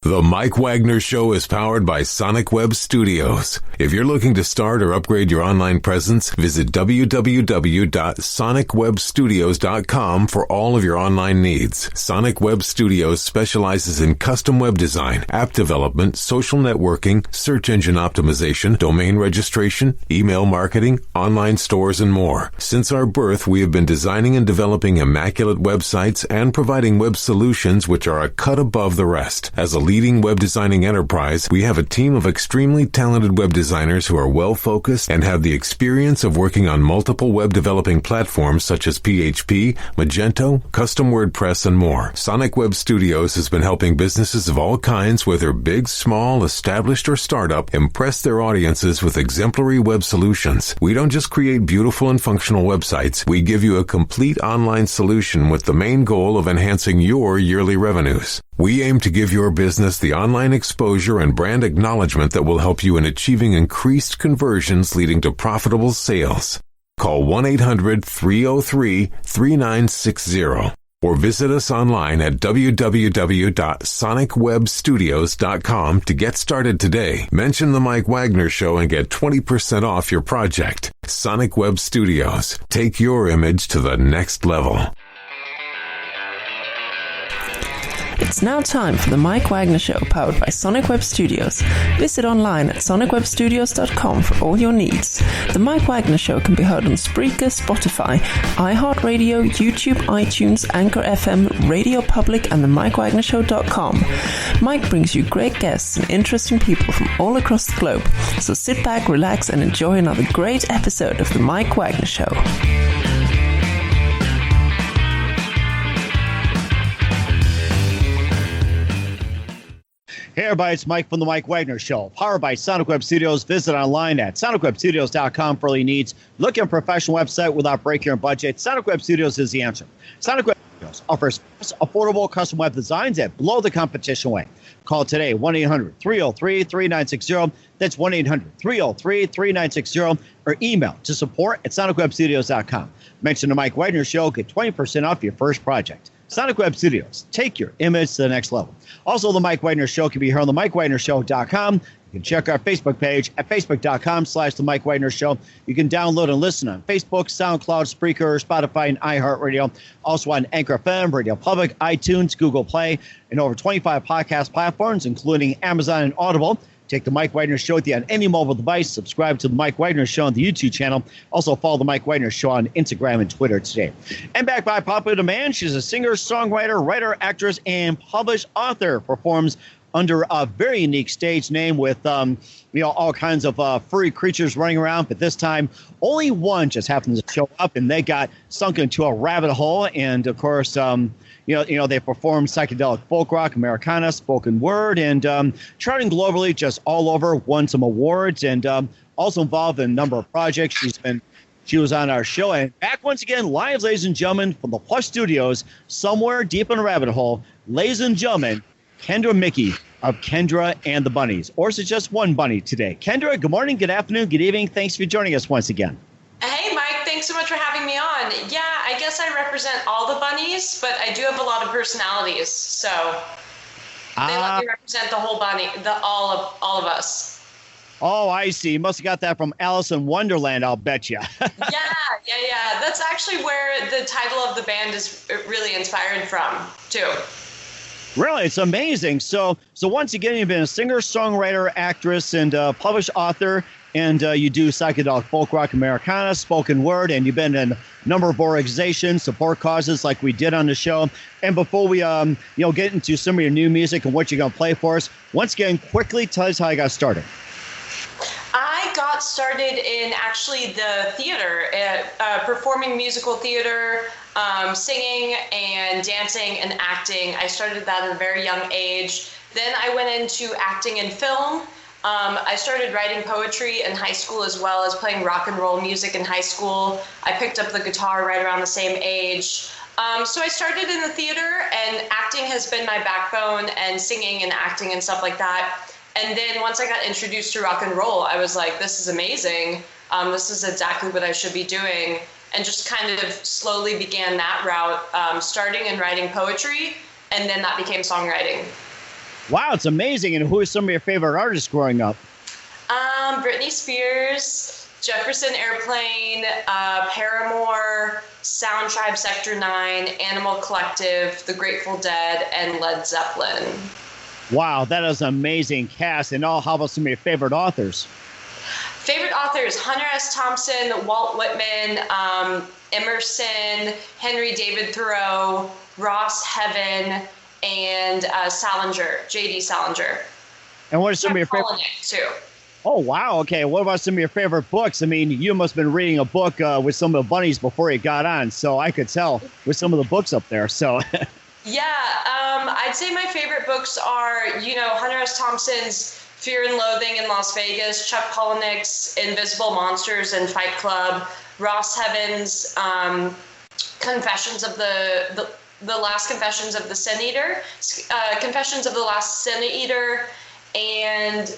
The Mike Wagner Show is powered by Sonic Web Studios. If you're looking to start or upgrade your online presence, visit www.sonicwebstudios.com for all of your online needs. Sonic Web Studios specializes in custom web design, app development, social networking, search engine optimization, domain registration, email marketing, online stores, and more. Since our birth, we have been designing and developing immaculate websites and providing web solutions which are a cut above the rest. As a leading web designing enterprise, we have a team of extremely talented web designers who are well-focused and have the experience of working on multiple web developing platforms such as PHP, Magento, custom WordPress, and more. Sonic Web Studios has been helping businesses of all kinds, whether big, small, established, or startup, impress their audiences with exemplary web solutions. We don't just create beautiful and functional websites. We give you a complete online solution with the main goal of enhancing your yearly revenues. We aim to give your business the online exposure and brand acknowledgement that will help you in achieving increased conversions leading to profitable sales. Call 1-800-303-3960 or visit us online at www.sonicwebstudios.com to get started today. Mention the Mike Wagner Show and get 20% off your project. Sonic Web Studios. Take your image to the next level. It's now time for the Mike Wagner Show, powered by Sonic Web Studios. Visit online at sonicwebstudios.com for all your needs. The Mike Wagner Show can be heard on Spreaker, Spotify, iHeartRadio, YouTube, iTunes, Anchor FM, Radio Public, and the MikeWagnerShow.com. Mike brings you great guests and interesting people from all across the globe. So sit back, relax, and enjoy another great episode of the Mike Wagner Show. Hey everybody, it's Mike from the Mike Wagner Show, powered by Sonic Web Studios. Visit online at sonicwebstudios.com for all your needs. Looking at a professional website without breaking your budget? Sonic Web Studios is the answer. Sonic Web Studios offers affordable custom web designs that blow the competition away. Call today, 1-800-303-3960. That's 1-800-303-3960. Or email to support@sonicwebstudios.com. Mention the Mike Wagner Show, get 20% off your first project. Sonic Web Studios, take your image to the next level. Also, the Mike Wagner Show can be heard on the MikeWagnerShow.com. You can check our Facebook page at facebook.com/the Mike Wagner Show. You can download and listen on Facebook, SoundCloud, Spreaker, Spotify, and iHeartRadio. Also on Anchor FM, Radio Public, iTunes, Google Play, and over 25 podcast platforms, including Amazon and Audible. Take the Mike Wagner Show with you on any mobile device. Subscribe to the Mike Wagner Show on the YouTube channel. Also follow the Mike Wagner Show on Instagram and Twitter today. And back by popular demand, she's a singer, songwriter, writer, actress, and published author. Performs under a very unique stage name with all kinds of furry creatures running around. But this time, only one just happens to show up, and they got sunk into a rabbit hole. And of course, they perform psychedelic folk rock, Americana, spoken word, and charting globally, just all over. Won some awards, and also involved in a number of projects. She was on our show, and back once again, live, ladies and gentlemen, from the Plush Studios, somewhere deep in a rabbit hole. Ladies and gentlemen, Kendra Muecke of Kendra and the Bunnies. Or is it just one bunny today? Kendra, good morning, good afternoon, good evening. Thanks for joining us once again. Hey, Mike, thanks so much for having me on. Yeah, I guess I represent all the bunnies, but I do have a lot of personalities, so they let me represent the whole bunny, all of us. Oh, I see. You must have got that from Alice in Wonderland, I'll bet you. Yeah. That's actually where the title of the band is really inspired from, too. Really, it's amazing. So once again, you've been a singer, songwriter, actress, and published author, and you do psychedelic folk rock, Americana, spoken word, and you've been in a number of organizations, support causes like we did on the show. And before we get into some of your new music and what you're going to play for us, once again, quickly tell us how you got started. I got started in actually the theater, performing musical theater, singing and dancing and acting. I started that at a very young age. Then I went into acting and film. I started writing poetry in high school as well as playing rock and roll music in high school. I picked up the guitar right around the same age. So I started in the theater, and acting has been my backbone, and singing and acting and stuff like that. And then once I got introduced to rock and roll, I was like, this is amazing. This is exactly what I should be doing. And just kind of slowly began that route, starting and writing poetry, and then that became songwriting. Wow, it's amazing. And who are some of your favorite artists growing up? Britney Spears, Jefferson Airplane, Paramore, Sound Tribe, Sector 9, Animal Collective, The Grateful Dead, and Led Zeppelin. Wow, that is an amazing cast. And how about some of your favorite authors? Favorite authors: Hunter S. Thompson, Walt Whitman, Emerson, Henry David Thoreau, Ross Heaven, and Salinger, J.D. Salinger. And what are some of your favorite? Too. Oh, wow. Okay. What about some of your favorite books? I mean, you must have been reading a book with some of the bunnies before you got on. So I could tell with some of the books up there. So yeah, I'd say my favorite books are, Hunter S. Thompson's Fear and Loathing in Las Vegas, Chuck Palahniuk's Invisible Monsters and Fight Club, Ross Heaven's Confessions of the Last Confessions of the Sin Eater, Confessions of the Last Sin Eater, and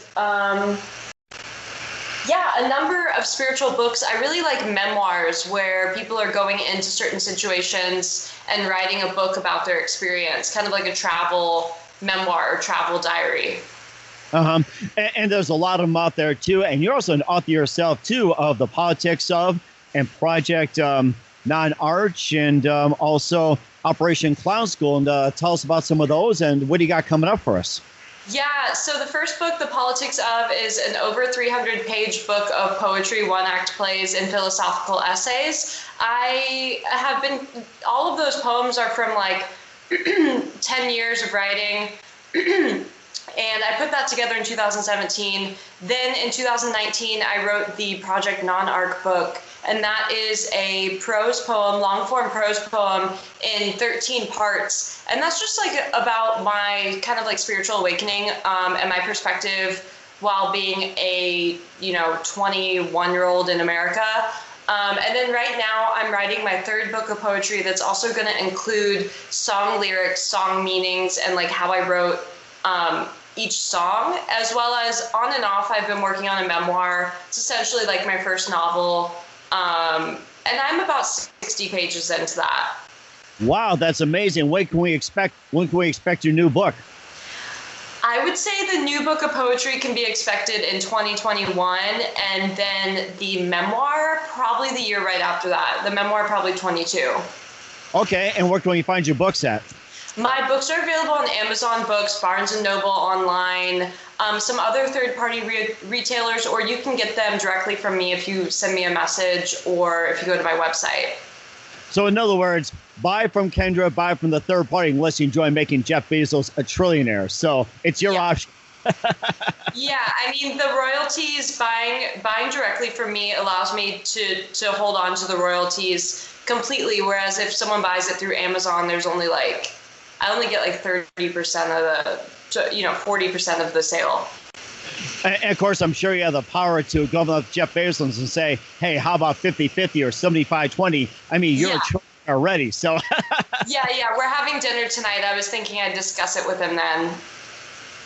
a number of spiritual books. I really like memoirs where people are going into certain situations and writing a book about their experience, kind of like a travel memoir or travel diary. And there's a lot of them out there too. And you're also an author yourself too of The Politics of and Project Non-Arch and also Operation Clown School. And tell us about some of those and what do you got coming up for us? Yeah, so the first book, The Politics of, is an over 300-page book of poetry, one-act plays, and philosophical essays. All of those poems are from 10 years of writing. And I put that together in 2017. Then in 2019, I wrote the Project Non-Arc book, and that is a prose poem, long-form prose poem in 13 parts. And that's just about my kind of spiritual awakening and my perspective while being a 21-year-old in America. And then right now I'm writing my third book of poetry that's also going to include song lyrics, song meanings, and how I wrote each song, as well as on and off I've been working on a memoir. It's essentially my first novel, and I'm about 60 pages into that. Wow, that's amazing. When can we expect your new book? I would say the new book of poetry can be expected in 2021, and then the memoir probably the year right after that. The memoir probably 22. Okay, and where can we find your books at? My books are available on Amazon Books, Barnes & Noble online, some other third-party retailers, or you can get them directly from me if you send me a message or if you go to my website. So in other words, buy from Kendra, buy from the third party unless you enjoy making Jeff Bezos a trillionaire. So it's your option. Yeah, I mean, the royalties, buying directly from me allows me to hold on to the royalties completely, whereas if someone buys it through Amazon, there's only I only get 30% of 40% of the sale. And of course, I'm sure you have the power to go up to Jeff Bezos and say, hey, how about 50-50 or 75-20? I mean, you're a trillionaire already. So yeah, we're having dinner tonight. I was thinking I'd discuss it with him then.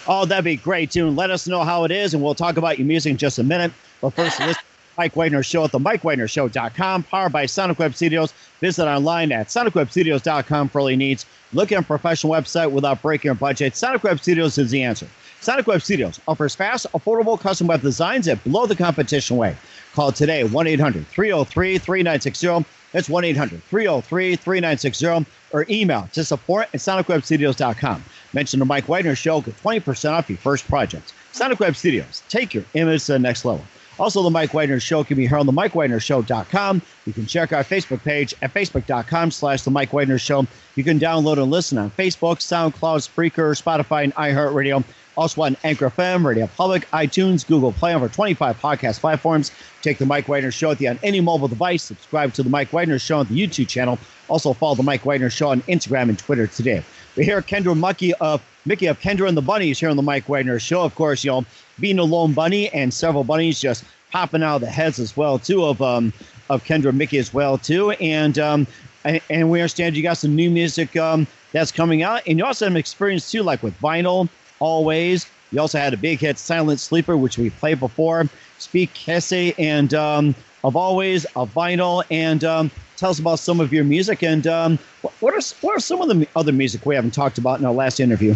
Oh, that'd be great, too. Let us know how it is, and we'll talk about your music in just a minute. But first, listen to Mike Wagner Show at the MikeWagnerShow.com, powered by Sonic Web Studios. Visit online at SonicWebStudios.com for all your needs. Look at a professional website without breaking your budget. Sonic Web Studios is the answer. Sonic Web Studios offers fast, affordable custom web designs at below the competition rate. Call today, 1-800-303-3960. That's 1-800-303-3960. Or email to support@SonicWebStudios.com. Mention the Mike Wagner Show, get 20% off your first project. Sonic Web Studios, take your image to the next level. Also, the Mike Wagner Show can be heard on the MikeWagnerShow.com. You can check our Facebook page at Facebook.com/The Mike Wagner Show. You can download and listen on Facebook, SoundCloud, Spreaker, Spotify, and iHeartRadio. Also on Anchor FM, Radio Public, iTunes, Google Play, over 25 podcast platforms. Take the Mike Wagner Show with you on any mobile device. Subscribe to the Mike Wagner Show on the YouTube channel. Also follow the Mike Wagner Show on Instagram and Twitter today. We're here at Kendra Muecke of Kendra and the Bunnies here on the Mike Wagner Show. Of course, being a lone bunny and several bunnies just popping out of the heads as well, too, of Kendra Muecke as well, too. And we understand you got some new music that's coming out. And you also have an experience, too, like with vinyl, Always. You also had a big hit, Silent Sleeper, which we played before. Speak Hesse and of Always, of Vinyl. And tell us about some of your music. And what are some of the other music we haven't talked about in our last interview?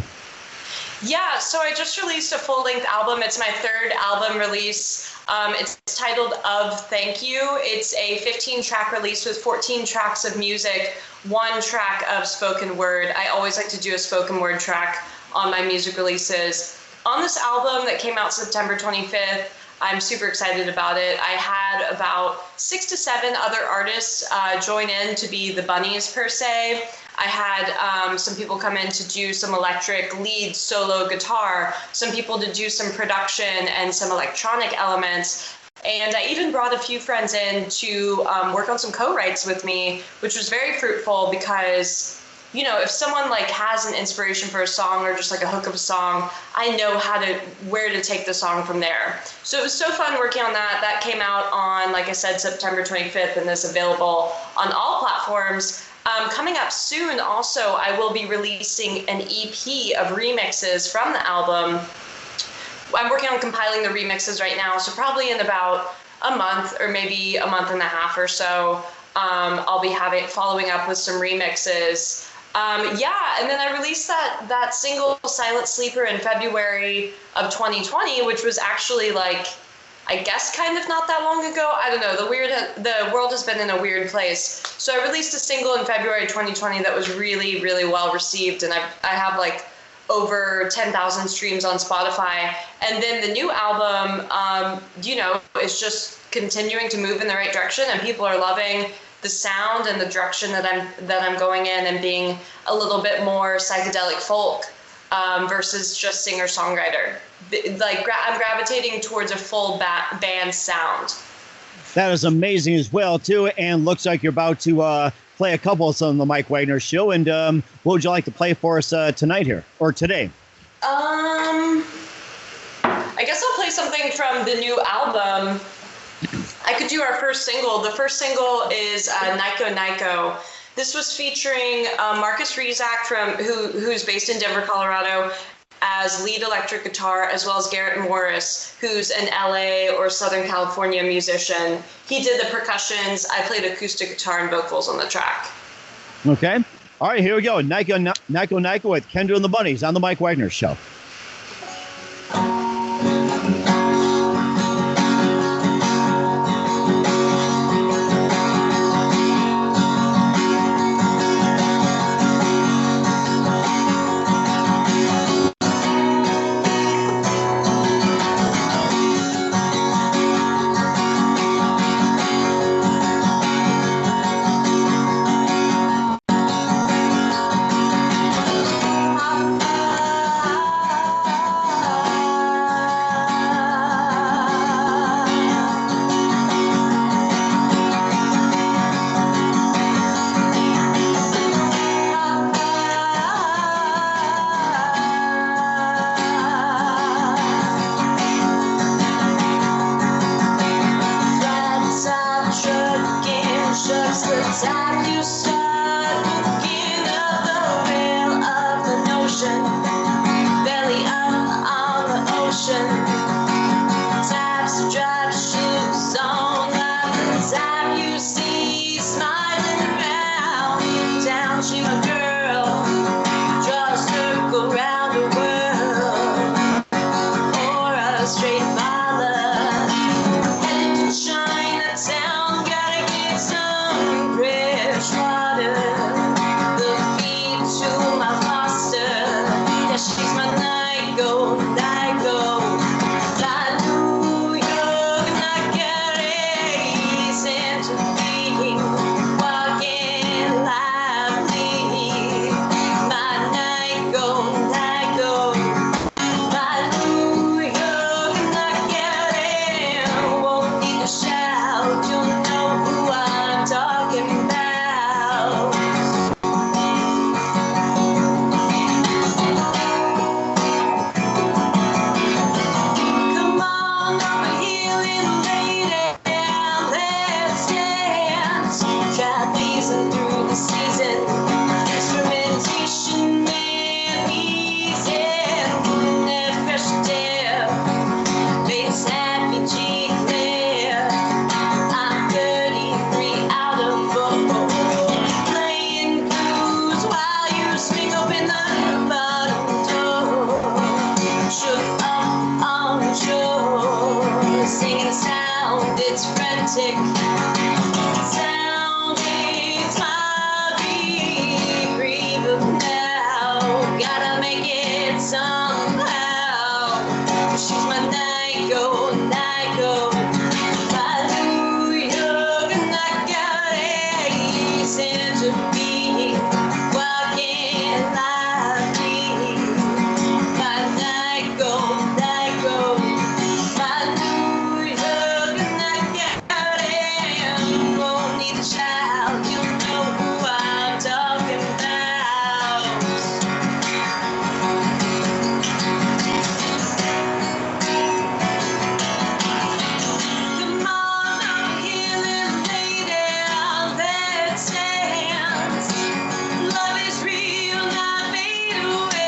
Yeah, so I just released a full-length album. It's my third album release. It's titled Of Thank You. It's a 15-track release with 14 tracks of music, 1 track of spoken word. I always like to do a spoken word track on my music releases. On this album that came out September 25th, I'm super excited about it. I had about 6 to 7 other artists join in to be the Bunnies, per se. I had some people come in to do some electric lead solo guitar, some people to do some production and some electronic elements. And I even brought a few friends in to work on some co-writes with me, which was very fruitful because, you know, if someone like has an inspiration for a song or just like a hook of a song, I know where to take the song from there. So it was so fun working on that. That came out on, like I said, September 25th, and is available on all platforms. Coming up soon, also, I will be releasing an EP of remixes from the album. I'm working on compiling the remixes right now, so probably in about a month or maybe a month and a half or so, I'll be following up with some remixes. And then I released that single Silent Sleeper in February of 2020, which was actually like, I guess kind of not that long ago. I don't know. The world has been in a weird place. So I released a single in February 2020 that was really, really well received, and I have like over 10,000 streams on Spotify. And then the new album, is just continuing to move in the right direction, and people are loving the sound and the direction that I'm going in, and being a little bit more psychedelic folk versus just singer-songwriter. I'm gravitating towards a full band sound. That is amazing as well, too. And looks like you're about to play a couple of some of the Mike Wagner show. And what would you like to play for us tonight here, or today? I guess I'll play something from the new album. I could do our first single. The first single is Nico Nico. This was featuring Marcus Rizak, who's based in Denver, Colorado, as lead electric guitar, as well as Garrett Morris, who's an LA or Southern California musician. He did the percussions. I played acoustic guitar and vocals on the track. Okay. All right, here we go. Nico with Kendra and the Bunnies on the Mike Wagner Show. up on the shore, singing sound, it's frantic. Sound is my breathe now. Gotta make it somehow. She's my Nyko, Nyko. Hallelujah, knockout ace into being. Walking lively. My Nyko, Nyko. Hallelujah, knockout ace. Won't need a child, you know who I'm talking about. Come on, I'm healing lady on that stands. Love is real, not fade away.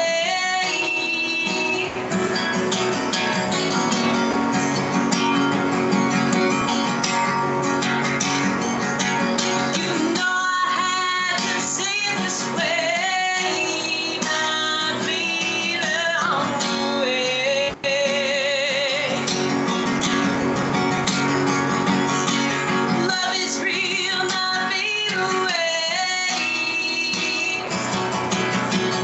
You know I had to say it this way, not fade away. Love is real, not fade away.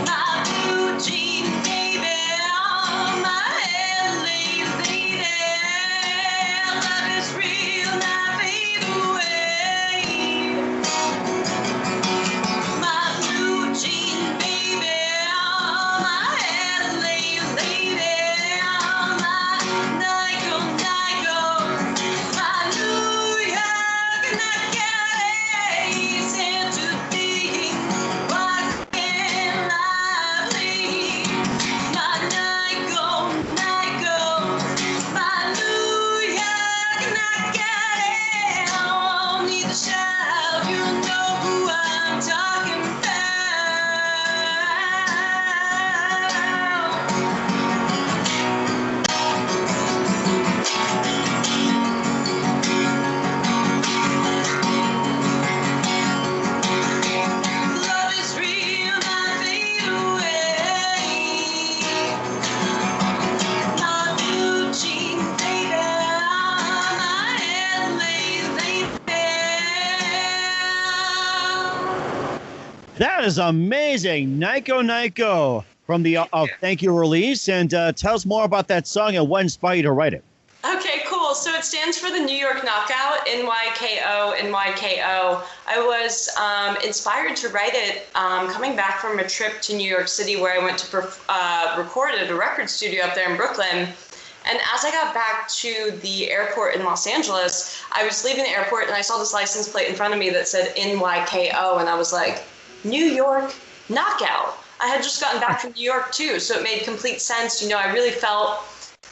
My blue jean baby on my head lays lady. Love is real, not fade away. My blue jean baby on my head lays lady. My Nyko, Nyko. Hallelujah, knockout ace into being. Walking lively. My Nyko, Nyko. Hallelujah, knockout ace. I won't need to shout, you know who I'm talking about. Love is real, not fade away. My blue jean baby on my head lays That is amazing. Nyko, Nyko from the Thank You release. And tell us more about that song and what inspired you to write it. Okay, cool. So it stands for the New York Knockout, NYKO, NYKO. I was inspired to write it coming back from a trip to New York City where I went to record at a record studio up there in Brooklyn. And as I got back to the airport in Los Angeles, I was leaving the airport and I saw this license plate in front of me that said NYKO. And I was like, New York Knockout. I had just gotten back from New York too, so it made complete sense. You know, I really felt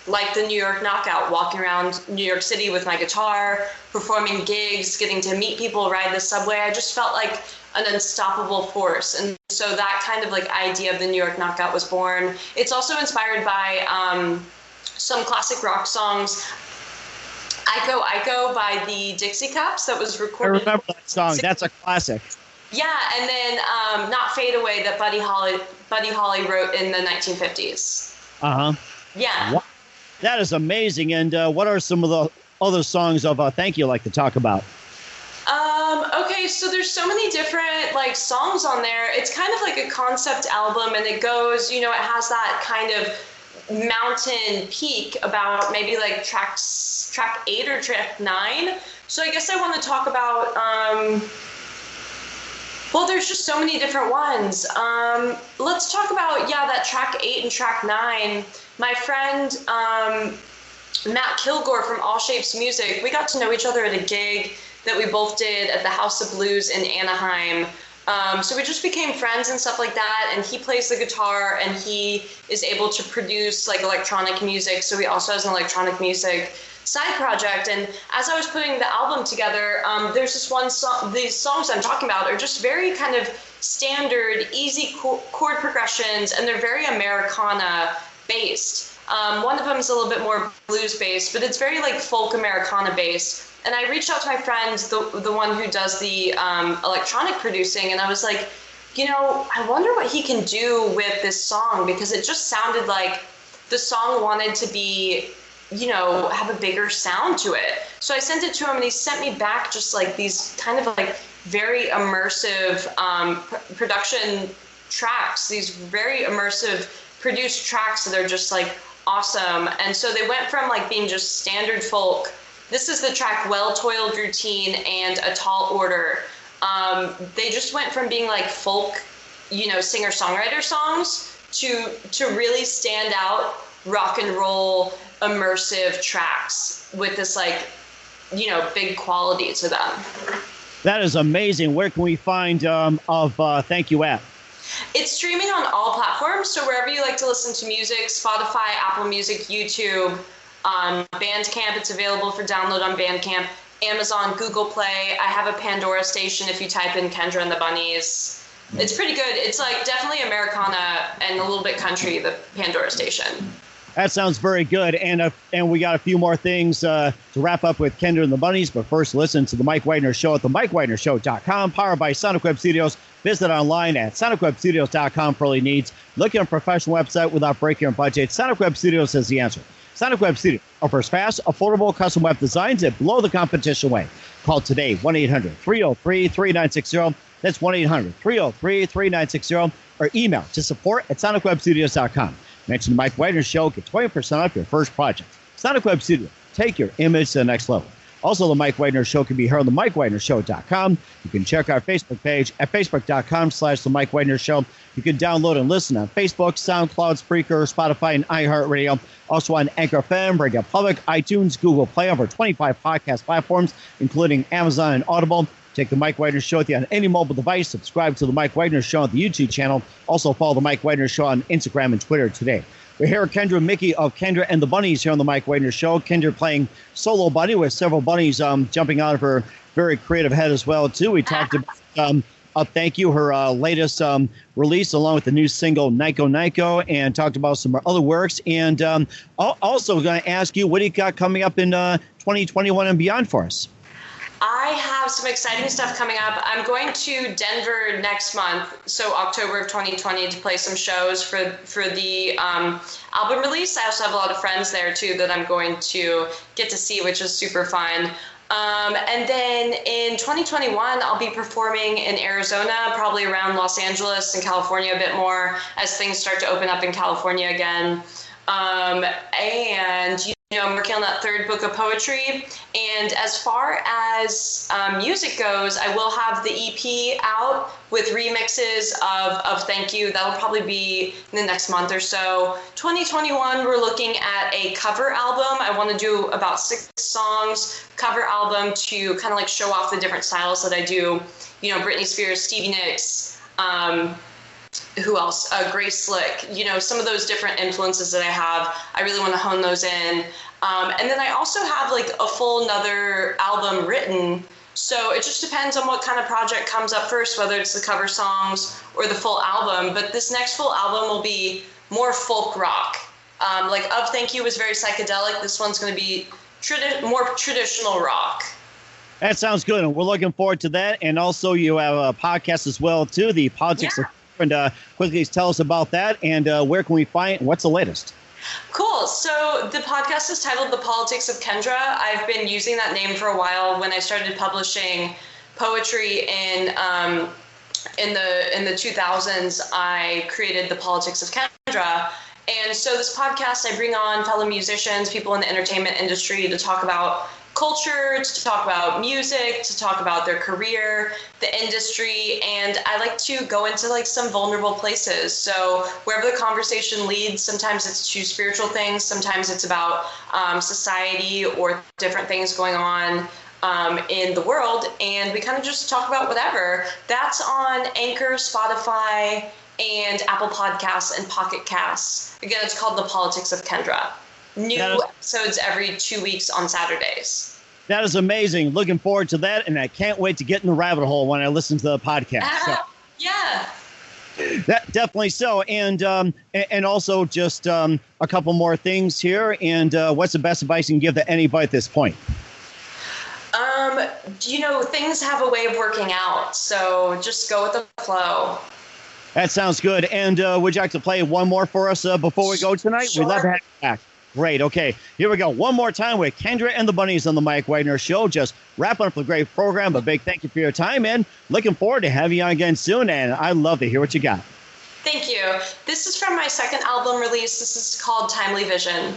like the New York Knockout, walking around New York City with my guitar, performing gigs, getting to meet people, ride the subway. I just felt like an unstoppable force. And so that kind of like idea of the New York Knockout was born. It's also inspired by some classic rock songs. Iko Iko by the Dixie Cups that was I recorded. remember that song. That's a classic. Yeah, and then Not Fade Away that Buddy Holly wrote in the 1950s. Uh-huh. Yeah. Wow. That is amazing. And what are some of the other songs of Thank You like to talk about? Okay, so there's so many different like songs on there. It's kind of like a concept album, and it goes, you know, it has that kind of mountain peak about maybe like track 8 or track 9. So I guess I want to talk about well, there's just so many different ones. Let's talk about, that track 8 and track 9. My friend Matt Kilgore from All Shapes Music, we got to know each other at a gig that we both did at the House of Blues in Anaheim. So we just became friends and stuff like that, and he plays the guitar and he is able to produce like electronic music, so he also has an electronic music side project. And as I was putting the album together, there's this one song, these songs I'm talking about are just very kind of standard, easy chord progressions, and they're very Americana based. One of them is a little bit more blues based, but it's very like folk Americana based. And I reached out to my friend, the one who does the electronic producing, and I was like, I wonder what he can do with this song, because it just sounded like the song wanted to be, have a bigger sound to it. So I sent it to him, and he sent me back just like these kind of like very immersive production tracks, these very immersive produced tracks that are just like awesome. And so they went from like being just standard folk. This is the track Well Toiled Routine and A Tall Order. They just went from being like folk, singer-songwriter songs to really stand out rock and roll immersive tracks with this like, big quality to them. That is amazing. Where can we find Thank You at? It's streaming on all platforms, so wherever you like to listen to music, Spotify, Apple Music, YouTube, Bandcamp, it's available for download on Bandcamp, Amazon, Google Play. I have a Pandora station if you type in Kendra and the Bunnies. It's pretty good. It's like definitely Americana and a little bit country, the Pandora station. That sounds very good. And we got a few more things to wrap up with Kendra and the Bunnies. But first, listen to The Mike Wagner Show at themikewagnershow.com, powered by Sonic Web Studios. Visit online at sonicwebstudios.com for all your needs. Looking at a professional website without breaking your budget, Sonic Web Studios is the answer. Sonic Web Studios offers fast, affordable custom web designs that blow the competition away. Call today, 1-800-303-3960. That's 1-800-303-3960. Or email to support@sonicwebstudios.com. Mention the Mike Wagner Show. Get 20% off your first project. Sonic Web Studio. Take your image to the next level. Also, the Mike Wagner Show can be heard on themikewagnershow.com. You can check our Facebook page at facebook.com/the Mike Wagner Show. You can download and listen on Facebook, SoundCloud, Spreaker, Spotify, and iHeartRadio. Also on Anchor FM, Radio Public, iTunes, Google Play, over 25 podcast platforms, including Amazon and Audible. Take the Mike Wagner Show with you on any mobile device. Subscribe to the Mike Wagner Show on the YouTube channel. Also follow the Mike Wagner Show on Instagram and Twitter today. We're here at Kendra Muecke of Kendra and the Bunnies here on the Mike Wagner Show. Kendra playing solo bunny with several bunnies jumping out of her very creative head as well, too. We talked about Thank You, her latest release, along with the new single Nico Nico, and talked about some other works. And also going to ask you, what do you got coming up in 2021 and beyond for us? I have some exciting stuff coming up. I'm going to Denver next month, so October of 2020, to play some shows for the album release. I also have a lot of friends there, too, that I'm going to get to see, which is super fun. And then in 2021, I'll be performing in Arizona, probably around Los Angeles and California a bit more as things start to open up in California again. I'm working on that third book of poetry. And as far as music goes, I will have the EP out with remixes of Thank You. That'll probably be in the next month or so. 2021, we're looking at a cover album. I want to do about 6 songs cover album to kind of like show off the different styles that I do. Britney Spears, Stevie Nicks, who else? Grace Slick, some of those different influences that I have. I really want to hone those in. And then I also have like a full another album written. So it just depends on what kind of project comes up first, whether it's the cover songs or the full album. But this next full album will be more folk rock. Like Of Thank You was very psychedelic. This one's going to be more traditional rock. That sounds good. And we're looking forward to that. And also you have a podcast as well, too, the Politics of Kendra. Quickly tell us about that and where can we find it? What's the latest? Cool. So the podcast is titled The Politics of Kendra. I've been using that name for a while. When I started publishing poetry in the 2000s, I created The Politics of Kendra. And so this podcast, I bring on fellow musicians, people in the entertainment industry to talk about culture, to talk about music, to talk about their career, the industry, and I like to go into like some vulnerable places. So wherever the conversation leads, sometimes it's to spiritual things, sometimes it's about society or different things going on in the world, and we kind of just talk about whatever. That's on Anchor, Spotify, and Apple Podcasts and Pocket Casts. Again, it's called The Politics of Kendra. New episodes every 2 weeks on Saturdays. That is amazing. Looking forward to that, and I can't wait to get in the rabbit hole when I listen to the podcast. Yeah. That definitely so. And also just a couple more things here. And what's the best advice you can give to anybody at this point? Things have a way of working out, so just go with the flow. That sounds good. And would you like to play one more for us before we go tonight? Sure. We'd love to have you back. Great. Okay. Here we go. One more time with Kendra and the Bunnies on the Mike Wagner Show. Just wrapping up a great program. A big thank you for your time, and looking forward to having you on again soon. And I'd love to hear what you got. Thank you. This is from my second album release. This is called Timely Vision.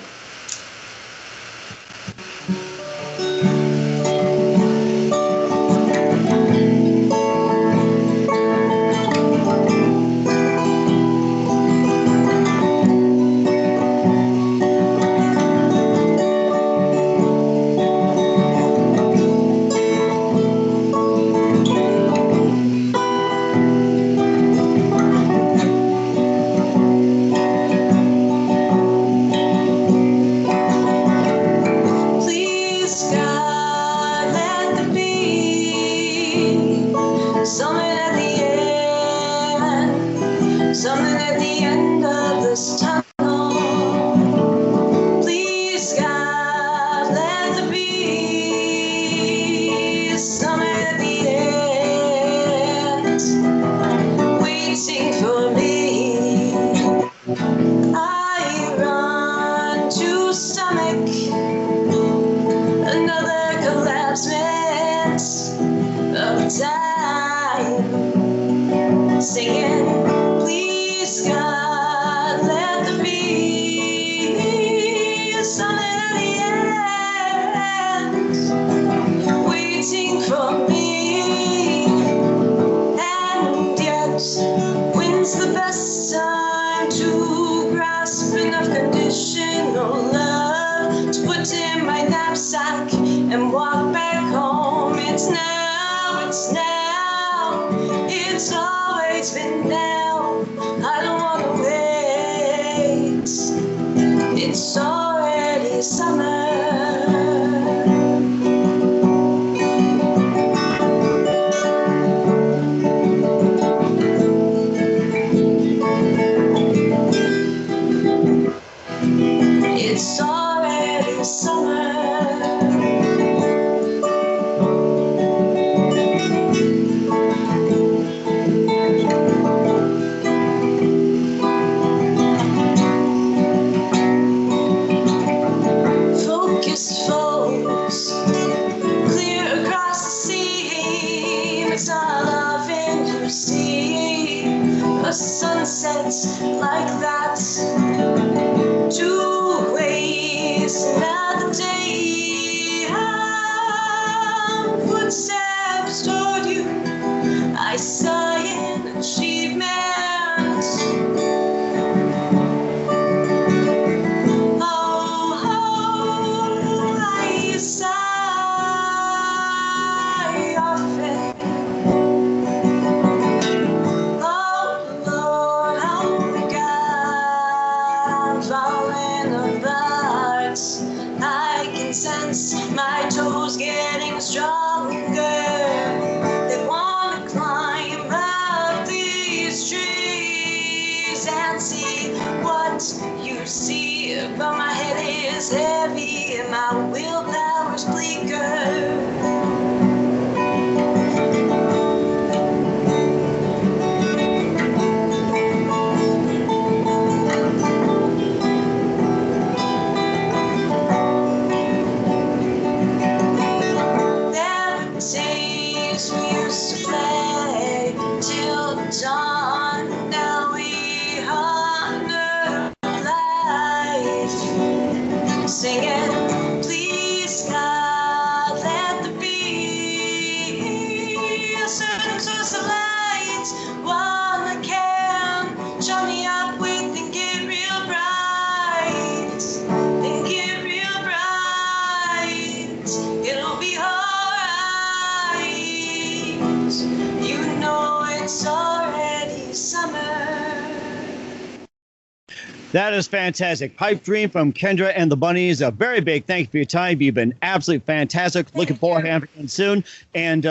That is fantastic. Pipe Dream from Kendra and the Bunnies. A very big thank you for your time. You've been absolutely fantastic. Looking forward to having you soon. And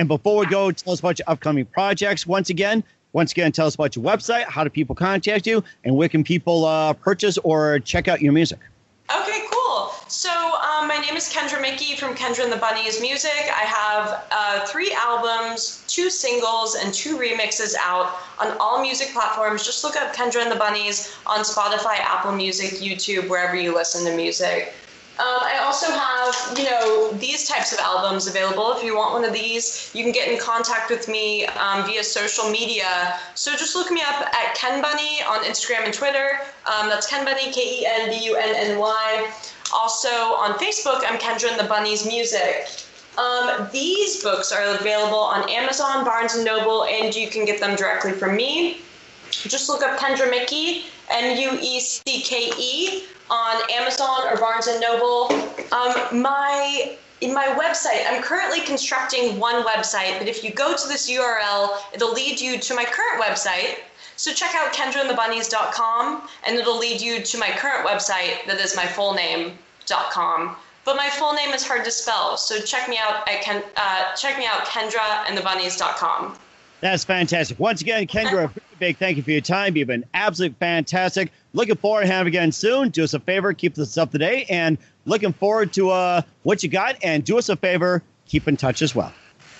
before we go, tell us about your upcoming projects. Once again, tell us about your website. How do people contact you? And where can people purchase or check out your music? Okay, cool. So My name is Kendra Muecke from Kendra and the Bunnies Music. I have 3 albums, 2 singles, and 2 remixes out on all music platforms. Just look up Kendra and the Bunnies on Spotify, Apple Music, YouTube, wherever you listen to music. I also have, these types of albums available. If you want one of these, you can get in contact with me via social media. So just look me up at Ken Bunny on Instagram and Twitter. That's Ken Bunny, KenBunny. Also on Facebook, I'm Kendra and the Bunnies Music. These books are available on Amazon, Barnes & Noble, and you can get them directly from me. Just look up Kendra Muecke, Muecke, on Amazon or Barnes & Noble. In my website, I'm currently constructing one website, but if you go to this URL, it'll lead you to my current website. So check out kendraandthebunnies.com, and it'll lead you to my current website that is my full name.com. But my full name is hard to spell, so check me out at kendraandthebunnies.com. That's fantastic. Once again, Kendra, a big thank you for your time. You've been absolutely fantastic. Looking forward to having you again soon. Do us a favor, keep this up to date, and looking forward to what you got. And do us a favor, keep in touch as well.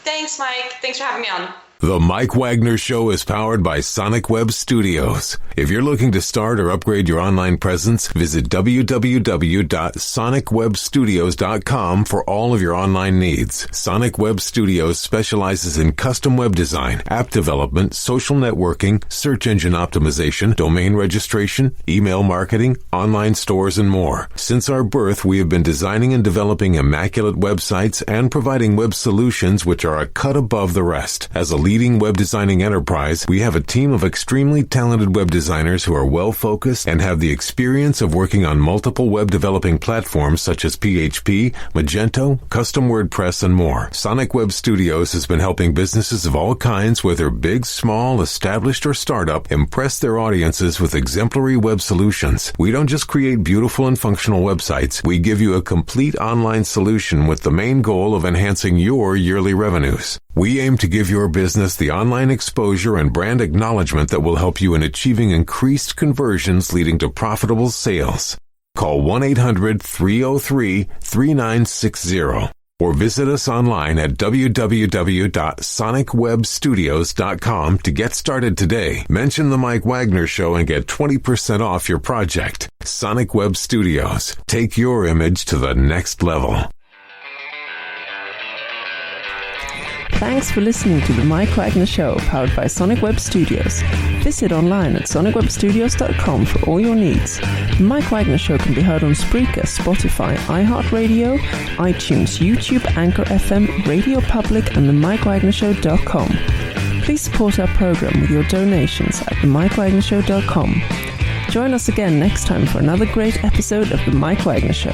Thanks, Mike. Thanks for having me on. The Mike Wagner Show is powered by Sonic Web Studios. If you're looking to start or upgrade your online presence, visit www.sonicwebstudios.com for all of your online needs. Sonic Web Studios specializes in custom web design, app development, social networking, search engine optimization, domain registration, email marketing, online stores, and more. Since our birth, we have been designing and developing immaculate websites and providing web solutions which are a cut above the rest. As a leading web designing enterprise, we have a team of extremely talented web designers who are well-focused and have the experience of working on multiple web developing platforms such as PHP, Magento, custom WordPress, and more. Sonic Web Studios has been helping businesses of all kinds, whether big, small, established, or startup, impress their audiences with exemplary web solutions. We don't just create beautiful and functional websites. We give you a complete online solution with the main goal of enhancing your yearly revenues. We aim to give your business the online exposure and brand acknowledgement that will help you in achieving increased conversions leading to profitable sales. Call 1-800-303-3960 or visit us online at www.sonicwebstudios.com to get started today. Mention the Mike Wagner Show and get 20% off your project. Sonic Web Studios. Take your image to the next level. Thanks for listening to the Mike Wagner Show, powered by Sonic Web Studios. Visit online at sonicwebstudios.com for all your needs. The Mike Wagner Show can be heard on Spreaker, Spotify, iHeartRadio, iTunes, YouTube, Anchor FM, Radio Public, and themikewagnershow.com. Please support our program with your donations at themikewagnershow.com. Join us again next time for another great episode of The Mike Wagner Show.